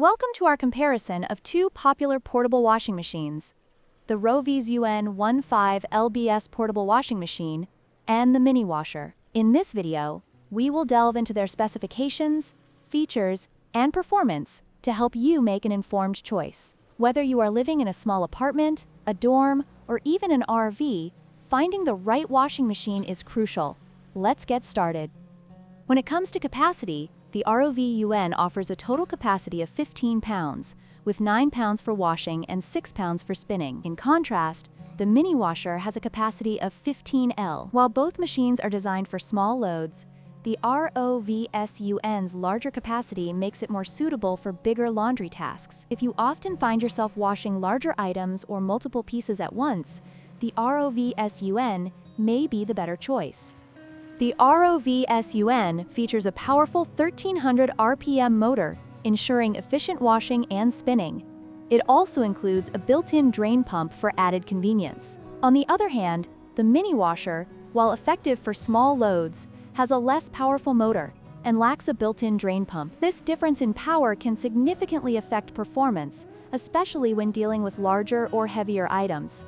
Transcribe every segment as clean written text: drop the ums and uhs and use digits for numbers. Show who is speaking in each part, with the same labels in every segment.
Speaker 1: Welcome to our comparison of two popular portable washing machines, the ROVSUN 15LBS portable washing machine and the mini washer. In this video, we will delve into their specifications, features, and performance to help you make an informed choice. Whether you are living in a small apartment, a dorm, or even an RV, finding the right washing machine is crucial. Let's get started. When it comes to capacity, the ROVSUN offers a total capacity of 15 pounds, with 9 pounds for washing and 6 pounds for spinning. In contrast, the mini washer has a capacity of 15L. While both machines are designed for small loads, the ROVSUN's larger capacity makes it more suitable for bigger laundry tasks. If you often find yourself washing larger items or multiple pieces at once, the ROVSUN may be the better choice. The ROVSUN features a powerful 1300 RPM motor, ensuring efficient washing and spinning. It also includes a built-in drain pump for added convenience. On the other hand, the mini washer, while effective for small loads, has a less powerful motor and lacks a built-in drain pump. This difference in power can significantly affect performance, especially when dealing with larger or heavier items.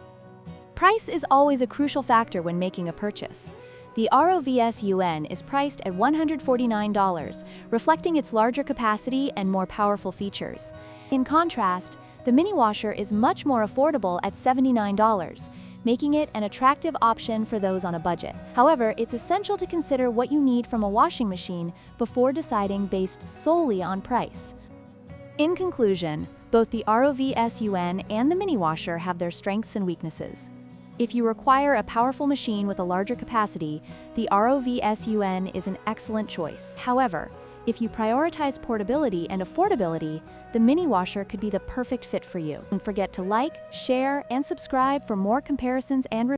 Speaker 1: Price is always a crucial factor when making a purchase. The ROVSUN is priced at $149, reflecting its larger capacity and more powerful features. In contrast, the mini washer is much more affordable at $79, making it an attractive option for those on a budget. However, it's essential to consider what you need from a washing machine before deciding based solely on price. In conclusion, both the ROVSUN and the mini washer have their strengths and weaknesses. If you require a powerful machine with a larger capacity, the ROVSUN is an excellent choice. However, if you prioritize portability and affordability, the mini washer could be the perfect fit for you. Don't forget to like, share, and subscribe for more comparisons and reviews.